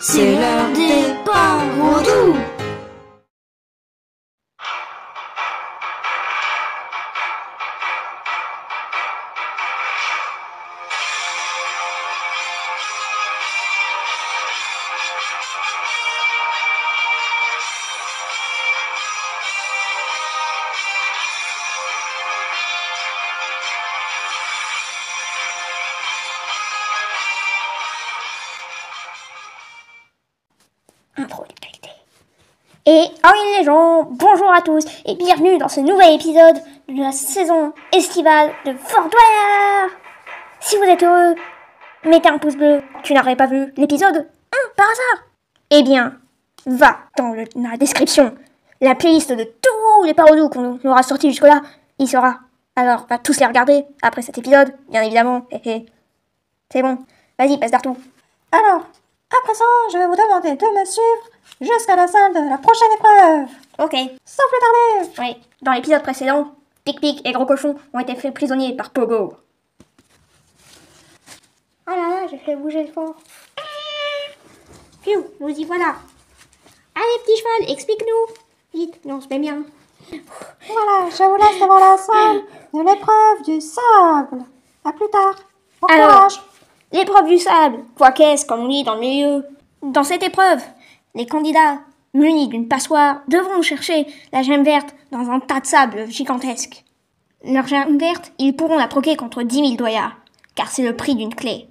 C'est l'heure des parodous. Intro de qualité. Et oui les gens, bonjour à tous et bienvenue dans ce nouvel épisode de la saison estivale de Fort Boyard. Si vous êtes heureux, mettez un pouce bleu. Tu n'aurais pas vu l'épisode 1 par hasard? Eh bien, va dans la description. La playlist de tous les parodous qu'on aura sortis jusque-là, il sera. Alors, va tous les regarder après cet épisode, bien évidemment. C'est bon, vas-y, passe d'artout. Alors, à présent, je vais vous demander de me suivre jusqu'à la salle de la prochaine épreuve. Ok. Sans plus tarder. Oui, dans l'épisode précédent, Pic-Pic et Gros Cochon ont été faits prisonniers par Pogo. Oh là là, j'ai fait bouger le fort. Pfiou, nous y voilà. Allez, petit cheval, explique-nous. Vite, nous on se met bien. Voilà, je vous laisse devant la salle de l'épreuve du sable. À plus tard. Bon Alors, courage. l'épreuve du sable, quoi qu'est-ce, comme on dit dans le milieu. Dans cette épreuve, les candidats, munis d'une passoire, devront chercher la gemme verte dans un tas de sable gigantesque. Leur gemme verte, ils pourront la troquer contre 10 000 doyards, car c'est le prix d'une clé.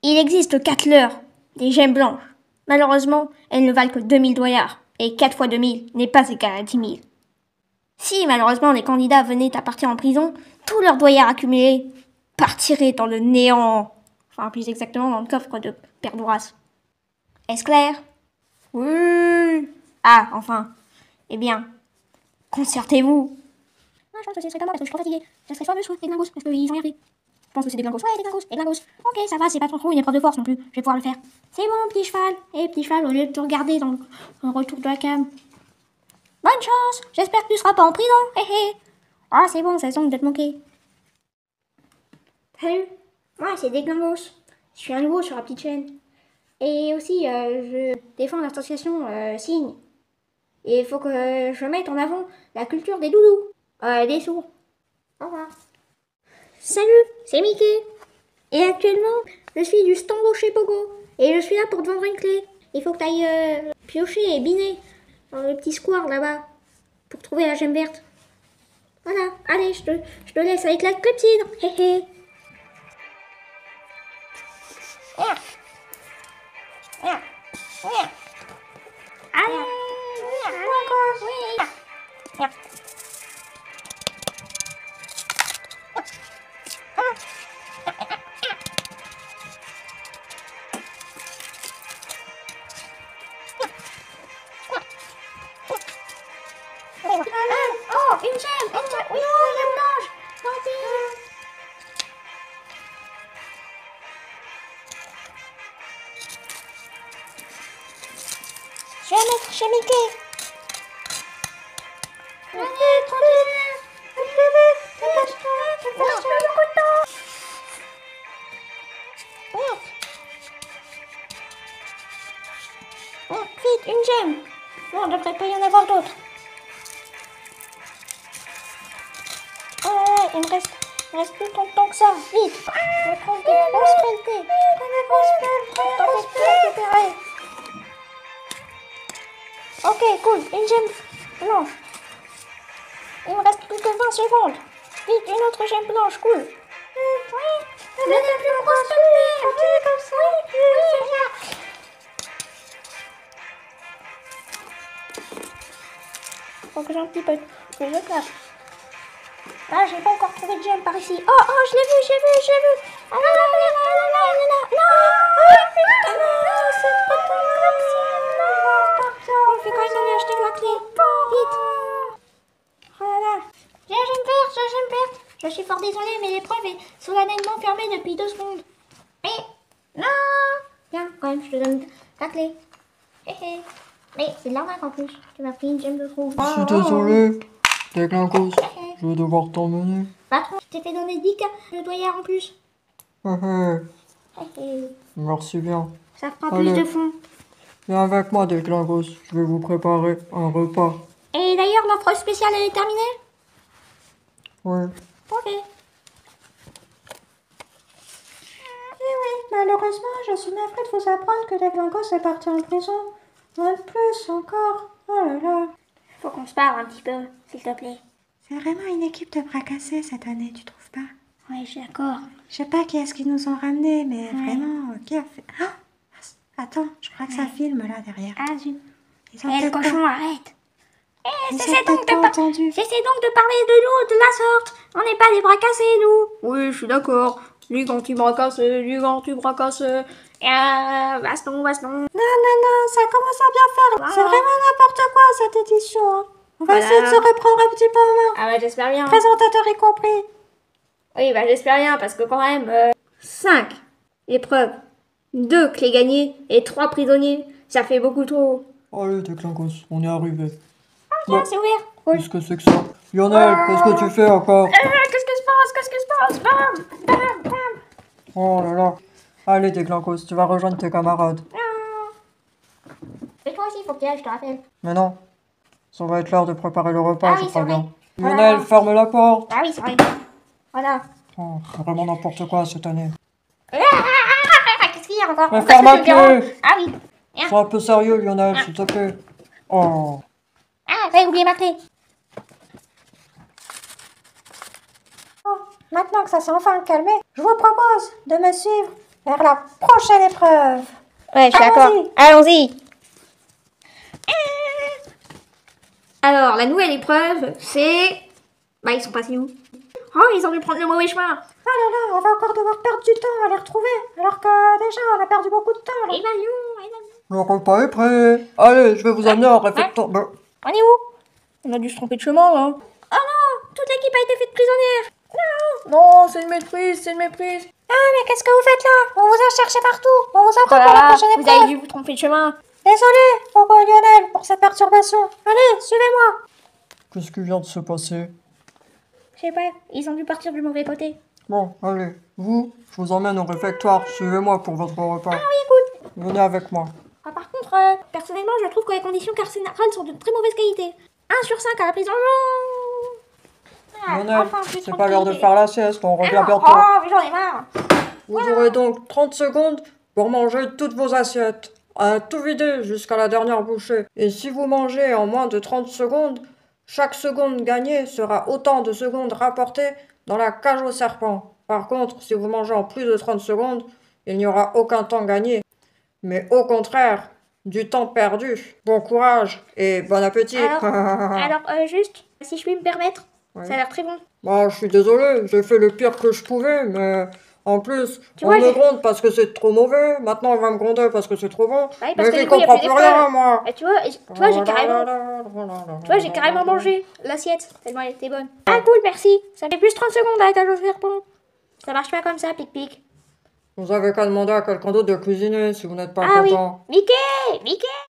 Il existe 4 leurres, des gemmes blanches. Malheureusement, elles ne valent que 2 000 doyards, et 4 fois 2 000 n'est pas égal à 10 000. Si malheureusement les candidats venaient à partir en prison, tous leurs doyards accumulés partiraient dans le néant. Enfin, plus exactement dans le coffre de Père Bourras. Est-ce clair? Oui. Ah, enfin. Eh bien, concertez-vous. Ah, je pense que ce serait pas moi parce que je suis trop fatiguée. Ça serait soit Mus, soit les glingos, parce qu'ils ont rien fait. Je pense que c'est des glingos. Ouais, des glingos, des glingos. Ok, ça va, c'est pas trop une épreuve de force non plus. Je vais pouvoir le faire. C'est bon, petit cheval. Eh, petit cheval, au lieu de te regarder dans le retour de la cam. Bonne chance. J'espère que tu seras pas en prison. Hé hé. Ah, c'est bon, ça semble de te manquer. Salut. Moi, c'est des glingos. Je suis un nouveau sur la petite chaîne. Et aussi, je défends l'association Signe. Et il faut que je mette en avant la culture des doudous. Des sourds. Au revoir. Salut, c'est Mickey. Et actuellement, je suis du stand chez Pogo. Et je suis là pour te vendre une clé. Il faut que tu ailles piocher et biner dans le petit square là-bas pour trouver la gemme verte. Voilà, allez, je te laisse avec la clepsydre. Hé hé. Allez, oh, une gemme, oui, une gemme blanche. Tant pis. Je vais mettre chez Mickey. Allez, tranquille. Dépêche-toi le couteau. Vite, une gemme. Non, il ne devrait pas y en avoir d'autres. Oh, il me reste plus tant de temps que ça. Vite. Je vais prendre des grosses pelletées. Prends des grosses pelletées. T'en fais plus récupérer. Ok, cool. Une gemme blanche. Il me reste plus que 20 secondes. Vite, une autre gemme blanche, cool. Oui, mais des plus grosses pelletées. Continue comme ça. Oui, c'est bien. Faut que j'ai un petit peu plus de place. Ah, j'ai pas encore trouvé de gemme par ici. Oh, je l'ai vu. Ah là là, non. Putain, non, c'est pas ton on fait quand même aller acheter la clé. Vite. Oh là là. J'ai la gemme verte. Je suis fort désolée, mais l'épreuve est solennellement fermée depuis 2 secondes. Mais, non. Tiens, quand même, je te donne la clé. Hé hé. Mais c'est de l'arnaque en plus. Tu m'as pris une gemme de trou. Je suis désolé, des glingos. Je vais devoir t'emmener. Patron, je t'ai fait donner 10 cas de doyard en plus. Merci bien. Ça fera Allez. plus de fonds. Viens avec moi, Déclingos. Je vais vous préparer un repas. Et d'ailleurs, l'offre spéciale, elle est terminée? Oui. Ok. Oui, malheureusement, je suis navrée de vous apprendre que Déclingos est parti en prison. Un de plus encore. Oh là là. Faut qu'on se parle un petit peu, s'il te plaît. C'est vraiment une équipe de bras cassés cette année, tu trouves pas? Ouais, je suis d'accord. Je sais pas qui est-ce qu'ils nous ont ramenés, mais vraiment, qui a fait... Ah, attends, je crois que ça filme là derrière. Ah, zut. Ils ont Eh, le peut-être cochon, pas- arrête. Eh, Ils ont cessez donc peut-être de pas entendu. Cessez donc de parler de nous de la sorte. On n'est pas des bras cassés, nous. Oui, je suis d'accord. Lui quand tu bras cassé, lui quand tu bras cassé. Baston, baston. Non, ça commence à bien faire. C'est vraiment n'importe quoi cette édition. Hein. On va Voilà. essayer de se reprendre un petit peu en main. Ah bah j'espère bien. Présentateur y compris. Oui, bah j'espère bien, parce que quand même... 5 épreuves, 2 clés gagnées et 3 prisonniers, ça fait beaucoup trop. Allez, Déclingos, on est arrivé. Tiens, c'est ouvert. Qu'est-ce que c'est que ça? Lionel, qu'est-ce que tu fais encore? Qu'est-ce que se passe? Qu'est-ce que se passe? Bam, bam, bam. Oh là là. Allez, Déclingos, tu vas rejoindre tes camarades. Et toi aussi, faut que tu y ailles, je te rappelle. Mais non. Ça va être l'heure de préparer le repas, Ah je oui, crois c'est bien. vrai. Lionel, Voilà. ferme la porte. Ah oui, c'est vrai. Voilà. Oh, c'est vraiment n'importe quoi cette année. Qu'est-ce qu'il y a encore? Mais Pourquoi est-ce ferme que tu me la déranges? clé. Ah oui. Sois un peu sérieux, Lionel, s'il te plaît. Oh. Ah, j'avais oublié ma clé. Bon, maintenant que ça s'est enfin calmé, je vous propose de me suivre vers la prochaine épreuve. Ouais, je suis Allons-y. d'accord. Allons-y. Alors, la nouvelle épreuve, c'est... Bah, ils sont passés où? Oh, ils ont dû prendre le mauvais chemin. Ah là là, on va encore devoir perdre du temps à les retrouver, alors que déjà on a perdu beaucoup de temps. Là. Et ben non. Le repas est prêt. Allez, je vais vous amener en réfectoire. Bah, On est où? On a dû se tromper de chemin, là. Oh non, toute l'équipe a été faite prisonnière. non, c'est une méprise, c'est une méprise. Ah mais qu'est-ce que vous faites là? On vous a cherché partout. On vous attend Oh là pour la là, prochaine vous épreuve. avez dû vous tromper de chemin. Désolé, Pogo et Lionel, pour cette perturbation. Allez, suivez-moi. Qu'est-ce qui vient de se passer? Je sais pas, ils ont dû partir du mauvais côté. Bon, allez, vous, je vous emmène au réfectoire. Suivez-moi pour votre repas. Ah oui, écoute. Venez avec moi. Ah, par contre, personnellement, je trouve que les conditions carcérales sont de très mauvaise qualité. 1 sur 5 à la prison. Ah, Lionel, enfin, plus c'est pas l'heure de tranquille. faire la sieste, on revient Ah, bientôt. oh, mais j'en ai marre. Vous aurez donc 30 secondes pour manger toutes vos assiettes. À tout vider jusqu'à la dernière bouchée. Et si vous mangez en moins de 30 secondes, chaque seconde gagnée sera autant de secondes rapportées dans la cage au serpent. Par contre, si vous mangez en plus de 30 secondes, il n'y aura aucun temps gagné. Mais au contraire, du temps perdu. Bon courage et bon appétit. Alors, juste, si je puis me permettre, Ouais. ça a l'air très bon. Bah, je suis désolé, j'ai fait le pire que je pouvais, mais en plus, Tu on vois, me j'ai- gronde parce que c'est trop mauvais, maintenant on va me gronder parce que c'est trop bon, parce mais que j'y du coup, il y a comprends plus plus d'épreuves. rien, moi. Et tu vois, j'ai carrément mangé l'assiette, tellement elle était bonne. Ah cool, merci. Ça fait plus 30 secondes à la cage au serpent. Ça marche pas comme ça, pic-pic. Vous avez qu'à demander à quelqu'un d'autre de cuisiner si vous n'êtes pas Ah oui, content. Mickey.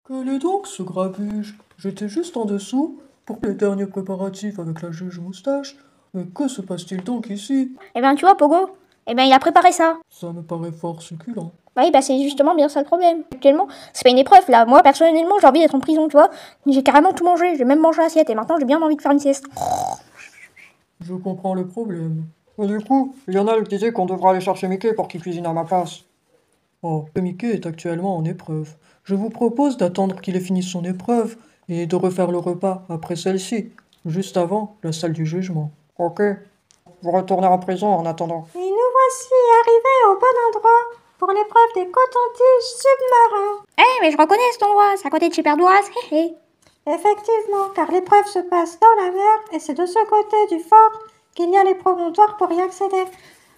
Quel est donc ce grabuge? J'étais juste en dessous pour les derniers préparatifs avec la juge moustache, mais que se passe-t-il donc ici? Eh ben, tu vois, Pogo, eh ben, il a préparé ça. Ça me paraît fort succulent. Oui, bah c'est justement bien ça le problème. Actuellement, c'est pas une épreuve là. Moi, personnellement, j'ai envie d'être en prison, tu vois. J'ai carrément tout mangé, j'ai même mangé l'assiette et maintenant j'ai bien envie de faire une sieste. Je comprends le problème. Et du coup, Lionel disait qu'on devra aller chercher Mickey pour qu'il cuisine à ma place. Oh, Mickey est actuellement en épreuve. Je vous propose d'attendre qu'il ait fini son épreuve et de refaire le repas après celle-ci, juste avant la salle du jugement. Ok. Vous retournez en prison en attendant. Et nous voici arrivés au bon endroit pour l'épreuve des cotons-tiges submarins. Eh, mais je reconnais cet endroit, c'est à côté de chez Père Douras. Hé, hé. Effectivement, car l'épreuve se passe dans la mer et c'est de ce côté du fort qu'il y a les promontoires pour y accéder.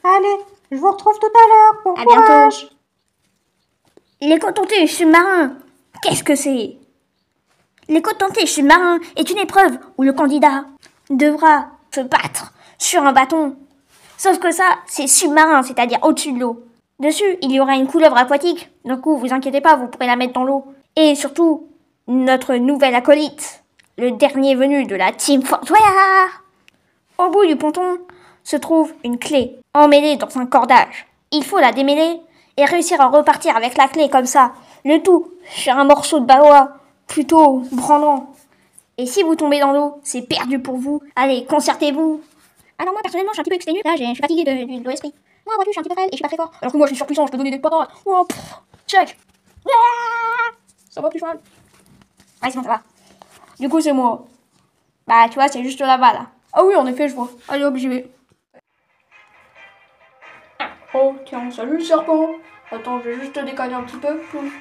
Allez, je vous retrouve tout à l'heure. Bon À courage. bientôt. Les cotons-tiges submarins, qu'est-ce que c'est? Les cotons-tiges submarins est une épreuve où le candidat devra se battre sur un bâton. Sauf que ça, c'est submarin, c'est-à-dire au-dessus de l'eau. Dessus, il y aura une couleuvre aquatique. Du coup, vous inquiétez pas, vous pourrez la mettre dans l'eau. Et surtout, notre nouvel acolyte, le dernier venu de la Team Fort Boyard. Au bout du ponton se trouve une clé emmêlée dans un cordage. Il faut la démêler et réussir à repartir avec la clé comme ça. Le tout sur un morceau de balois plutôt branlant. Et si vous tombez dans l'eau, c'est perdu pour vous. Allez, concertez-vous. Ah non, moi personnellement, je suis un petit peu exténué. Là, je suis fatiguée de l'esprit. Moi, vois-tu, je suis un petit peu frêle et je suis pas très fort. Alors que moi, je suis surpuissant, je peux donner des patates. Oh, check. Ah, ça va plus mal. Ouais, sinon ça va. Du coup, c'est moi. Bah, tu vois, c'est juste là-bas, là. Ah oui, en effet, je vois. Allez, hop, j'y vais. Oh, tiens, salut le serpent. Attends, je vais juste te décaler un petit peu. Pouf.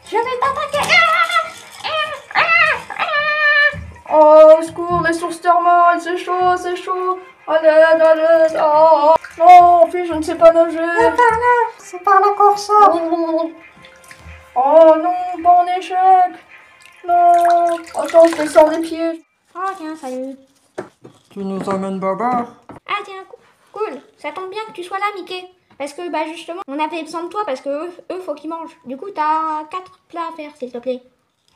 Je vais t'attaquer. Oh, au secours, les sources thermales, c'est chaud, c'est chaud. À l'aide, à l'aide. Oh, non, puis je ne sais pas nager. Et par là, c'est par là qu'on ressort. Oh non, pas en échec. Non. Attends, je te sors les pieds. Oh, tiens, salut. Tu nous amènes Babar? Ah, tiens, cool. Ça tombe bien que tu sois là, Mickey. Parce que, bah, justement, on avait besoin de toi parce que eux faut qu'ils mangent. Du coup, t'as 4 plats à faire, s'il te plaît.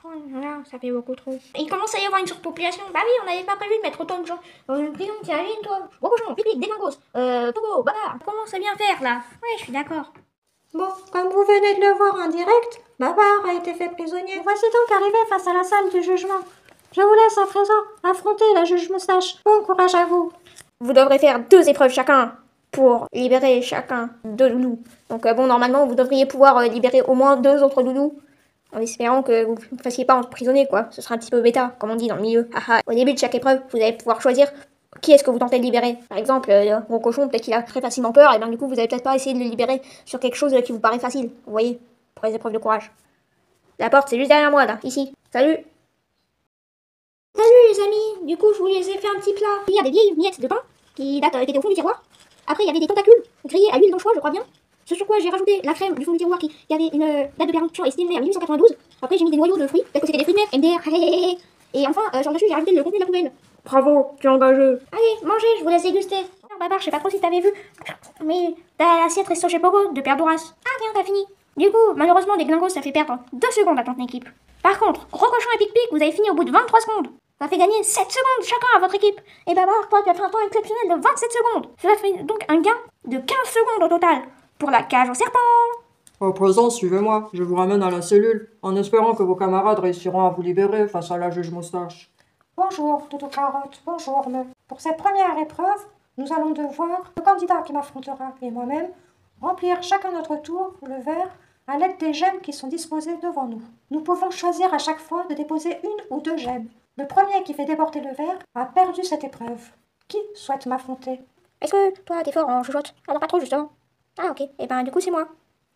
Oh là là, ça fait beaucoup trop. Il commence à y avoir une surpopulation. Bah oui, on n'avait pas prévu de mettre autant de gens dans une prison. T'imagines, toi? Gros cochon, pique-pique, dégingos, Togo, Babar. On commence à bien faire, là. Ouais, je suis d'accord. Bon, comme vous venez de le voir en direct, Babar a été fait prisonnier. Voici donc arrivé face à la salle du jugement. Je vous laisse à présent affronter la juge moustache. Bon courage à vous. Vous devrez faire 2 épreuves chacun pour libérer chacun de loulous. Donc bon, normalement, vous devriez pouvoir libérer au moins 2 autres loulous. En espérant que vous ne fassiez pas emprisonner, quoi. Ce sera un petit peu bêta, comme on dit dans le milieu. Au début de chaque épreuve, vous allez pouvoir choisir qui est-ce que vous tentez de libérer. Par exemple, Gros Cochon, peut-être qu'il a très facilement peur, et bien du coup, vous allez peut-être pas essayer de le libérer sur quelque chose qui vous paraît facile. Vous voyez, pour les épreuves de courage. La porte, c'est juste derrière moi, là, ici. Salut! Salut les amis! Du coup, je vous les ai fait un petit plat. Il y a des vieilles miettes de pain qui étaient au fond du tiroir. Après, il y avait des tentacules grillés à l'huile d'anchois, je crois bien. Ce sur quoi j'ai rajouté la crème du fond du tiroir qui avait une date de péremption estimée à 1892. Après, j'ai mis des noyaux de fruits, peut-être que c'était des fruits de mer, MDR, et enfin, sur le dessus, j'ai rajouté le contenu de la poubelle. Bravo, tu es engagé. Allez, mangez, je vous laisse déguster. Babar, je sais pas trop si t'avais vu, mais t'as l'assiette Resto chez Pogo de Père Douras. Ah, bien, t'as fini. Du coup, malheureusement, des glingos, ça fait perdre 2 secondes à ton équipe. Par contre, Gros Cochon et Pic-Pic, vous avez fini au bout de 23 secondes. Ça fait gagner 7 secondes chacun à votre équipe. Et Babar, toi, tu as fait un temps exceptionnel de 27 secondes. Cela fait donc un gain de 15 secondes au total pour la cage au serpent. À présent, suivez-moi, je vous ramène à la cellule, en espérant que vos camarades réussiront à vous libérer face à la juge moustache. Bonjour, Doudou Carotte. Bonjour, me. Pour cette première épreuve, nous allons devoir, le candidat qui m'affrontera et moi-même, remplir chacun notre tour le verre à l'aide des gemmes qui sont disposées devant nous. Nous pouvons choisir à chaque fois de déposer 1 ou 2 gemmes. Le premier qui fait déborder le verre a perdu cette épreuve. Qui souhaite m'affronter? Est-ce que toi, t'es fort en chuchote? Alors pas trop, justement. Ah, ok. Et ben, du coup, c'est moi.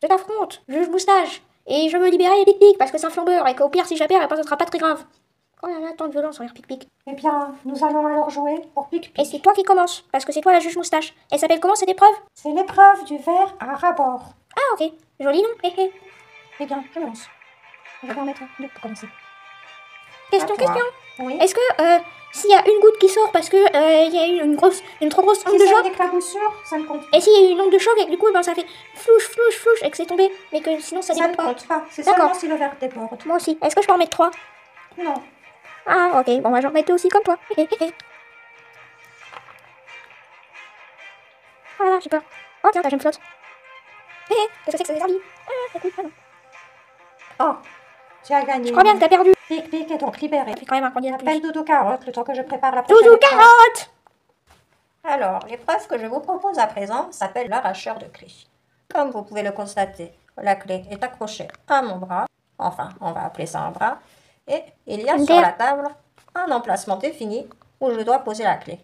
Je t'affronte, juge moustache. Et je veux libérer Pic-Pic parce que c'est un flambeur et qu'au pire, si je perds, et ben, ça sera pas très grave. Oh là là, tant de violence envers Pic-Pic. Eh bien, nous allons alors jouer pour Pic-Pic. Et c'est toi qui commences, parce que c'est toi la juge moustache. Elle s'appelle comment cette épreuve? C'est l'épreuve du verre à rabord. Ah, ok. Joli nom. Hé hé. Eh bien, je me lance. Je vais en mettre 2 pour commencer. Question. Oui. Est-ce que s'il y a une goutte qui sort parce que il y a eu une trop grosse onde Si de c'est choc, une éclaboussure, ça ne compte pas. et s'il y a eu une onde de choc et que du coup ben, ça fait flouche et que c'est tombé, mais que sinon ça Ça ne déborde pas. compte pas. C'est D'accord. seulement si le verre déborde. Moi aussi. Est-ce que je peux en mettre 3? Non. Ah, ok. Bon, bah j'en mettais aussi comme toi. Voilà, j'ai peur. Oh tiens, je me flotte. Qu'est-ce que c'est que ça s'est servi? Ah, c'est cool. Ah, non. Oh, tu as gagné. Je crois bien que t'as perdu. Pic-Pic est donc libéré. Ça fait quand même un candidat de Appelle plus. Doudou Carotte le temps que je prépare la prochaine Doudou épreuve. carotte! Alors, l'épreuve que je vous propose à présent s'appelle l'arracheur de clés. Comme vous pouvez le constater, la clé est accrochée à mon bras, enfin, on va appeler ça un bras, et il y a sur la table un emplacement défini où je dois poser la clé.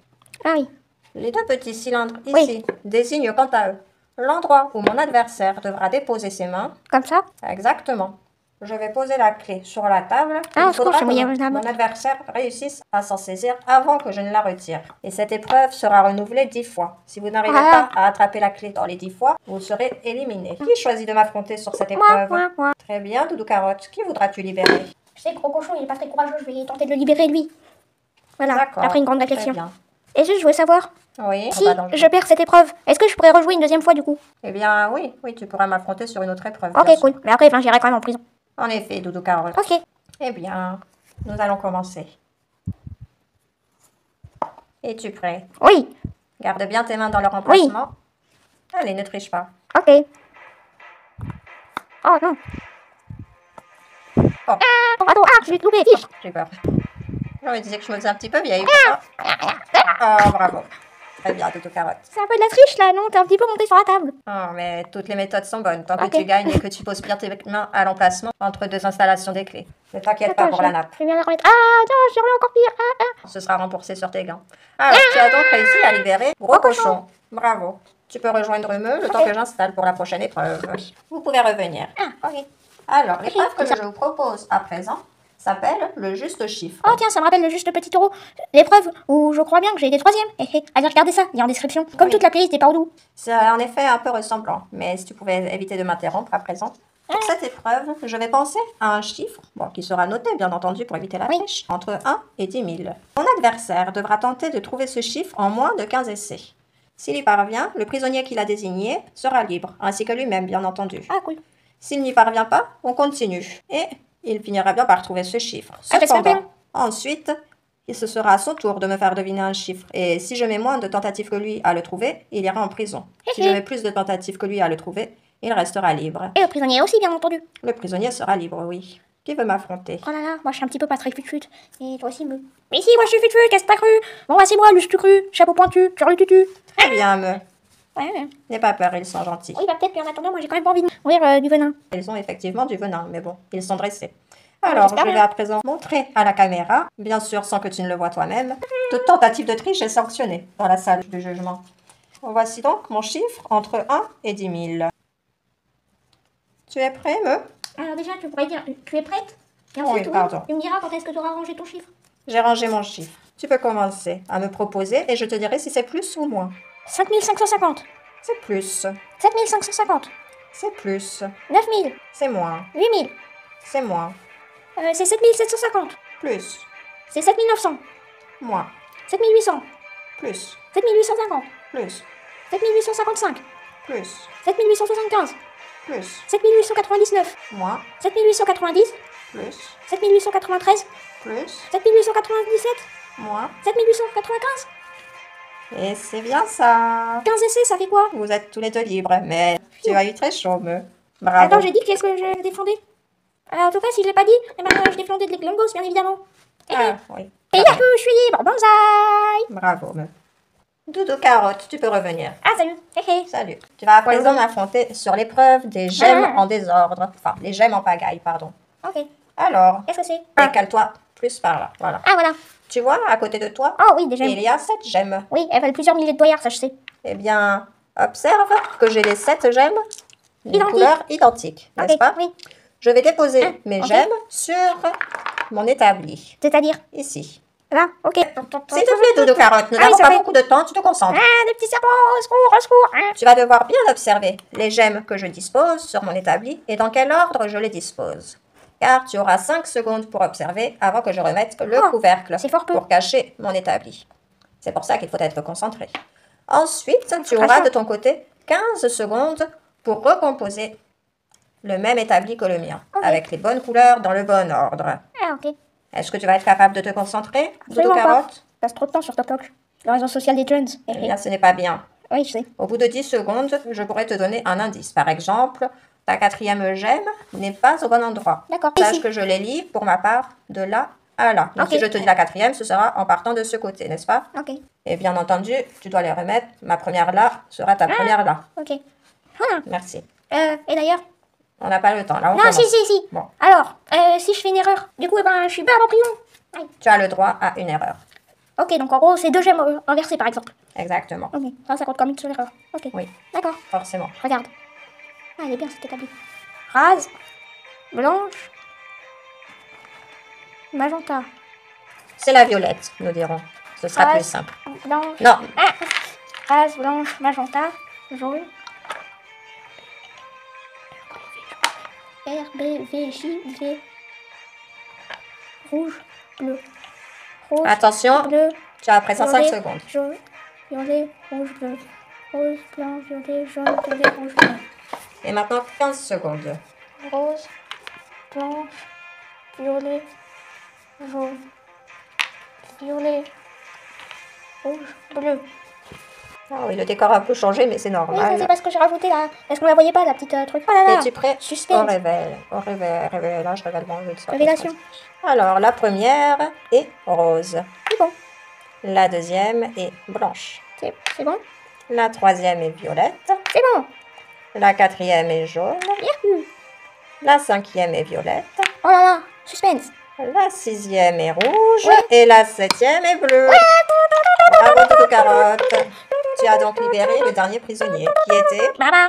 Ah oui. Les 2 petits cylindres ici désignent quant à eux l'endroit où mon adversaire devra déposer ses mains. Comme ça? Exactement. Je vais poser la clé sur la table. Ah, Il faudra je que mon adversaire réussisse à s'en saisir avant que je ne la retire. Et cette épreuve sera renouvelée 10 fois. Si vous n'arrivez pas à attraper la clé dans les 10 fois, vous serez éliminé. Qui choisit de m'affronter sur cette épreuve? Moi. Très bien, Doudou Carotte. Qui voudras-tu libérer? Je sais que Gros Cochon, il est pas très courageux, je vais tenter de le libérer lui. Voilà, D'accord. après une grande Très réflexion. bien. Et juste, je voulais savoir, Oui, si on va dans le je perds cette épreuve, est-ce que je pourrais rejouer une deuxième fois du coup? Eh bien, oui, tu pourras m'affronter sur une autre épreuve. Ok, bien sûr. cool. Mais après, ben, j'irai quand même en prison. En effet, Doudou Carotte. Ok. Eh bien, nous allons commencer. Es-tu prêt? Oui. Garde bien tes mains dans leur emplacement. Allez, ne triche pas. Ok. Oh non. Oh. Attends, je vais te louper. Fiche. J'ai peur. Je me disais que je me faisais un petit peu vieille. Oh, bravo. Très bien, Toto Carotte. C'est un peu de la triche là, non? T'es un petit peu monté sur la table. Oh, mais toutes les méthodes sont bonnes. Tant Ok. que tu gagnes et que tu poses bien tes mains à l'emplacement entre deux installations des clés. Ne t'inquiète pas pour la nappe. Je vais bien la remettre. Ah non, j'ai encore pire. Ce sera remboursé sur tes gants. Alors, tu as donc réussi à libérer Gros Cochon. Bravo. Tu peux rejoindre Meu le temps que j'installe pour la prochaine épreuve. Vous pouvez revenir. Ah, ok. Alors, l'épreuve que je vous propose à présent s'appelle le juste chiffre. Oh tiens, ça me rappelle le juste petit euro. L'épreuve où je crois bien que j'ai été 3e. Allez, regardez ça, il y a en description. Comme Oui. toute la playlist des Paoudou. C'est en effet un peu ressemblant, mais si tu pouvais éviter de m'interrompre à présent. Pour cette épreuve, je vais penser à un chiffre, qui sera noté bien entendu pour éviter la Oui. triche, entre 1 et 10 000. Mon adversaire devra tenter de trouver ce chiffre en moins de 15 essais. S'il y parvient, le prisonnier qu'il a désigné sera libre, ainsi que lui-même bien entendu. Ah, cool. S'il n'y parvient pas, on continue. Et il finira bien par trouver ce chiffre. Ah, j'espère Cependant, bien. ensuite, ce sera à son tour de me faire deviner un chiffre. Et si je mets moins de tentatives que lui à le trouver, il ira en prison. Si je mets plus de tentatives que lui à le trouver, il restera libre. Et le prisonnier aussi, bien entendu. Le prisonnier sera libre, oui. Qui veut m'affronter? Oh là là, moi je suis un petit peu pas très fut-fut. Et toi aussi, me. Mais si, moi je suis fut-fut, qu'est-ce que t'as cru? Bon, bah c'est moi, lustre cru, chapeau pointu, tutu. Très bien, me. Ouais. N'aie pas peur, ils sont gentils. Oui, bah peut-être, mais en attendant, moi j'ai quand même pas envie de mourir du venin. Ils ont effectivement du venin, mais bon, ils sont dressés. Ah, Alors, j'espère je vais bien. à présent montrer à la caméra, bien sûr sans que tu ne le vois toi-même, toute tentative de triche est sanctionnée dans la salle du jugement. Voici donc mon chiffre entre 1 et 10 000. Tu es prêt, me? Alors déjà, tu pourrais dire, tu es prête? Et Oui, ensuite, pardon. tu me diras quand est-ce que tu auras rangé ton chiffre. J'ai rangé mon chiffre. Tu peux commencer à me proposer et je te dirai si c'est plus ou moins. 5550, C'est plus. 7550, C'est plus. 9000, C'est moins. 8000, C'est moins. c'est 7750, Plus. c'est 7900, Moins. 7800, Plus. 7850, Plus. 7855, Plus. 7875, Plus. 7899, Moins. 7890, Plus. 7893, Plus. 7897, Moins. 7895. Et c'est bien ça. 15 essais, ça fait quoi? Vous êtes tous les deux libres, mais tu as eu très chaud, me. Bravo. Attends, j'ai dit qu'est-ce que je défendais? En tout cas, si je l'ai pas dit, eh ben, je défendais de l'Eglongos, bien évidemment. Ah, oui. Et yahoo, je suis libre, banzai! Bravo, me. Doudou Carotte, tu peux revenir. Ah, salut, Salut. Tu vas à présent m'affronter sur l'épreuve des gemmes en désordre. Enfin, les gemmes en pagaille, pardon. Ok, Alors, qu'est-ce que c'est? décale-toi plus par là. Voilà. Ah, voilà. Tu vois, à côté de toi, Oh oui, des gemmes. il y a 7 gemmes. Oui, elles valent plusieurs milliers de dollars, ça je sais. Eh bien, observe que j'ai les 7 gemmes d'une Identiques. couleur identique, n'est-ce Ok, pas? oui. Je vais déposer mes ok. gemmes sur mon établi, C'est-à-dire? ici. Là, ok. S'il te plaît, Doudou Carotte, nous Ah oui, n'avons c'est pas vrai. beaucoup de temps, tu te concentres. Ah, le petit serpent, au secours, au secours. Ah. Tu vas devoir bien observer les gemmes que je dispose sur mon établi et dans quel ordre je les dispose. Car tu auras 5 secondes pour observer avant que je remette le Oh, couvercle c'est fort peu. pour cacher mon établi. C'est pour ça qu'il faut être concentré. Ensuite, tu Très auras sûr. de ton côté 15 secondes pour recomposer le même établi que le mien, Ok. avec les bonnes couleurs dans le bon ordre. Ah, ok. Est-ce que tu vas être capable de te concentrer, Doudou Absolument pas. Carotte? Je passe trop de temps sur TokTok, le réseau social des jeunes. Eh bien, ce n'est pas bien. Oui, je sais. Au bout de 10 secondes, je pourrais te donner un indice. Par exemple, ta 4e gemme n'est pas au bon endroit. D'accord. Sache Ici. que je les lis pour ma part de là à là. Donc Ok. si je te dis la 4e, ce sera en partant de ce côté, n'est-ce pas? Ok, Et bien entendu, tu dois les remettre. Ma première là sera ta première là. ok. Ah, Merci. et d'ailleurs? On n'a pas le temps. Là, on Non, commence. si. Bon, Alors, si je fais une erreur, du coup, eh ben, je suis pas en prison. tu as le droit à une erreur. Ok, donc en gros, c'est 2 gemmes inversées, par exemple. Exactement. Ok, ça compte comme une seule erreur. Ok. Oui. D'accord, Forcément. regarde. Ah, elle est bien cette établie. Rase, blanche, magenta, C'est la violette, nous dirons. Ce sera Rose. plus simple. blanche, Non, rase, blanche, magenta, jaune. R, B, V, J, V. Rouge, bleu. Rose, attention, bleu, tu as à présent 5 violet, secondes. jaune, violet, rouge, bleu. Rose, blanc, violet, jaune, violet, rouge, bleu. Et maintenant 15 secondes. Rose, blanche, violet, jaune, violet, rouge, bleu. Ah oui, le décor a un peu changé, mais c'est Oui, ça normal. c'est parce que j'ai rajouté là. Est-ce qu'on la voyait pas, la petite truc? Oh là là. Es-tu prêt? Suspense. On révèle. On révèle. Révélage, révèlement. Je ne sais pas. Révélation. Alors, la première est rose. C'est bon. La deuxième est blanche. C'est bon. La troisième est violette. C'est bon. La quatrième est jaune. Yahoo. La cinquième est violette. Oh là là. Suspense. La sixième est rouge. Et la septième est bleue. Bravo, Toto Carotte. Tu as donc libéré le dernier prisonnier, qui était... Baba.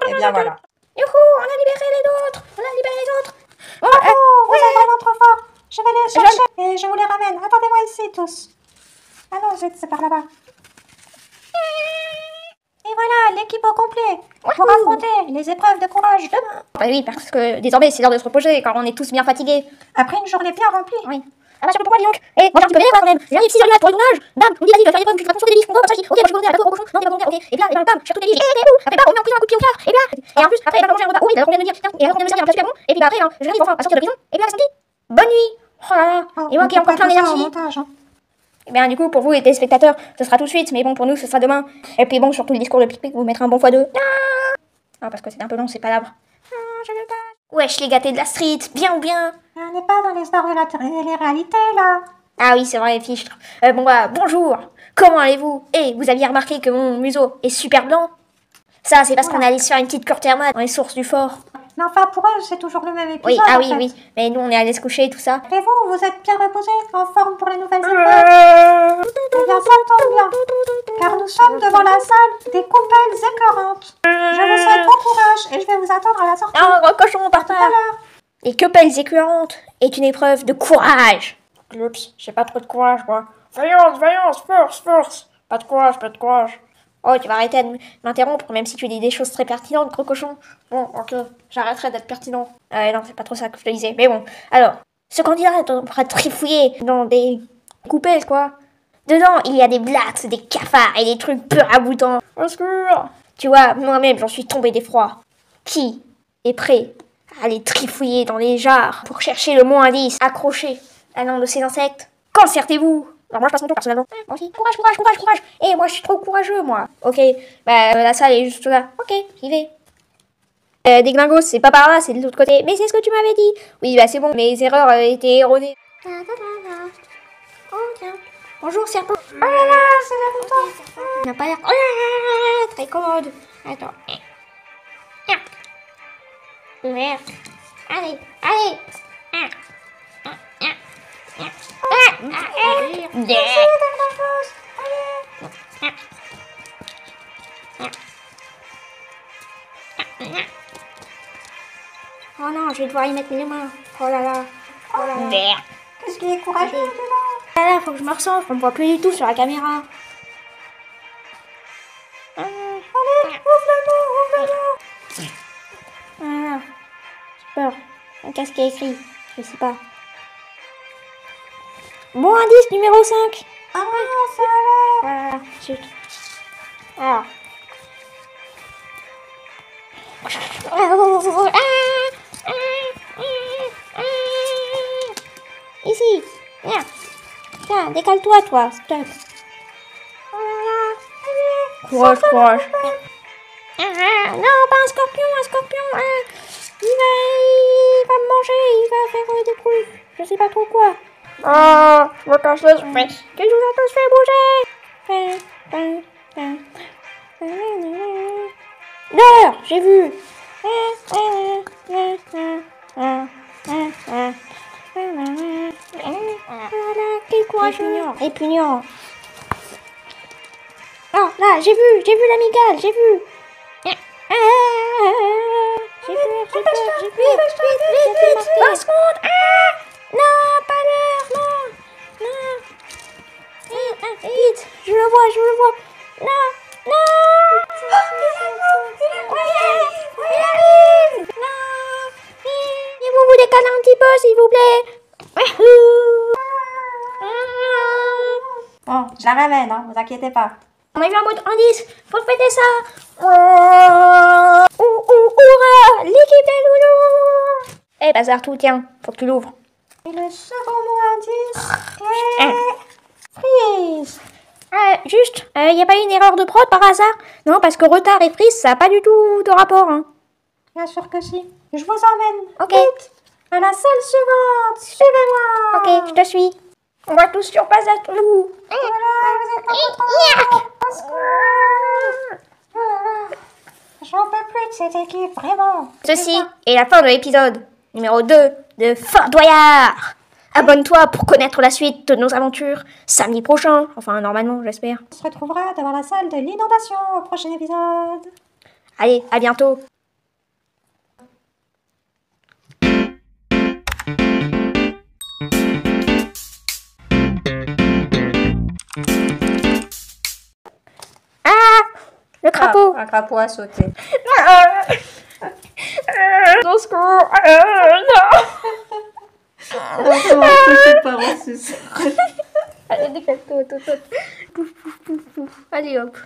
Eh bien voilà. Youhou, on a libéré les autres. On a libéré les autres. Oh, vous êtes vraiment trop fort. Je vais les chercher et je vous les ramène. Attendez-moi ici, tous. Ah non, zut, c'est par là-bas. Et voilà, l'équipe au complet pour affronter les épreuves de courage demain. Bah oui, parce que désormais c'est l'heure de se reposer car on est tous bien fatigués. Après une journée bien remplie. Oui. Ah bah je sais pas pourquoi dis donc. Eh, moi j'ai un petit peu vénère quand même. J'arrive 6h du mat pour le tournage. Bam, on me dit vas-y, tu vas faire l'épreuve, tu vas construire des livres, on va comme ça. Ok, moi je suis volontaire, d'accord, au cochon. Non, t'es pas volontaire, ok. Et bien, bam, je cherche tous les livres. Et après, bah, on met en prison un coup de pied au quart. Et bien, et en plus, après, bah, manger un repas. Oui, alors on vient de me dire, tiens, et alors on vient de me servir un plat super bon. Et puis bah après, je vais enfin à sortir de prison. Et bien, la santé. Bonne nuit. Oh là là. Et moi qui ai encore plein d'énergie. Et bien, du coup, pour vous, les téléspectateurs, ce sera tout de suite, mais bon, pour nous, ce sera demain. Et puis bon, surtout le discours de Pic-Pic, vous mettrez un bon x2. Ah, parce que c'est un peu long, c'est pas l'arbre. Ah, je veux pas. Wesh, les gâtés de la street, bien ou bien? On n'est pas dans les stars de la télé-réalité, là. Ah oui, c'est vrai, fichtre. Bon bah, bonjour. Comment allez-vous? Eh, vous aviez remarqué que mon museau est super blanc? Ça, c'est parce qu'on est allé se faire une petite cure thermale dans les sources du fort. Mais enfin, pour eux, c'est toujours le même épisode. Oui, ah oui, en fait. oui. Mais nous, on est allé se coucher et tout ça. Et vous, vous êtes bien reposés, en forme pour les nouvelles épreuves. Eh bien, ça tombe bien, car nous sommes devant la salle des coupelles écœurantes. Je vous souhaite bon courage et je vais vous attendre à la sortie. Ah, gros cochon, par Tout à terre. l'heure. Les quepelles écœurantes est une épreuve de courage. Oups, j'ai pas trop de courage, moi. Vaillance, force. Pas de courage. Oh, tu vas arrêter de m'interrompre, même si tu dis des choses très pertinentes, gros cochon. Bon, ok, j'arrêterai d'être pertinent. Non, c'est pas trop ça que je te disais. Mais bon, alors, ce candidat devra trifouiller dans des coupelles, quoi. Dedans, il y a des blattes, des cafards et des trucs peu ragoûtants. Au secours. Tu vois, moi-même, j'en suis tombé d'effroi. Qui est prêt à aller trifouiller dans les jarres pour chercher le mot indice accroché à l'un de ces insectes? Concertez-vous. Alors moi je passe mon tour personnellement. Moi aussi. Courage. Eh, moi je suis trop courageux, moi. Ok, bah la salle est juste là. Ok, j'y vais. Des glingos, c'est pas par là, c'est de l'autre côté. Mais c'est ce que tu m'avais dit. Oui, bah c'est bon, mes erreurs étaient erronées. Oh tiens. Bonjour serpent. Oh là là, c'est la bouton. Il n'a pas l'air très commode. Attends. Merde. Allez. Oh non, je vais devoir y mettre mes mains. Oh là là. Qu'est-ce qui est courageux dedans? Ah là, faut que je me recentre, on me voit plus du tout sur la caméra. Allez, ouvre-le-moi. Ah, j'ai peur. Qu'est-ce qui est écrit? Je sais pas. Bon indice numéro 5. Ah, ça alors. Voilà, zut. Alors. Ici. Viens. Tiens, décale-toi, toi. Stop. Courage. Non, pas un scorpion. Il va me manger, il va faire des trucs. Je sais pas trop quoi. Oh, je me cache les fesses. Que je vous en tous fait bouger. L'heure, j'ai vu. Voilà, quel courage répugnant. Oh, là, j'ai vu l'amigale, j'ai vu. Vite. 20 secondes. Non, pas l'heure, non. Vite, je le vois. Non. Il arrive. Non. Et vous décalez un petit peu, s'il vous plaît. Bon, je la ramène, hein, vous inquiétez pas. On a vu un mot indice, faut fêter ça. Hurrah, l'équipe des loulous. Eh, Bazartou, tiens, faut que tu l'ouvres. Et le second mot indice est freeze. Juste, y a pas eu une erreur de prod par hasard? Non, parce que retard et frise, ça a pas du tout de rapport, hein. Bien sûr que si. Je vous emmène. Ok. Vite, à la salle suivante. Suivez-moi. Ok, je te suis. On va tous sur place à tout. Voilà, vous êtes pas contents. Au secours. Voilà. J'en peux plus de cette équipe, vraiment. Ceci est la fin de l'épisode numéro 2 de Fort Boyard. Abonne-toi pour connaître la suite de nos aventures samedi prochain. Enfin, normalement, j'espère. On se retrouvera devant la salle de l'inondation au prochain épisode. Allez, à bientôt. Ah, le crapaud. Un crapaud a sauté. Au secours. Non. Allez, décale-toi, Allez, hop.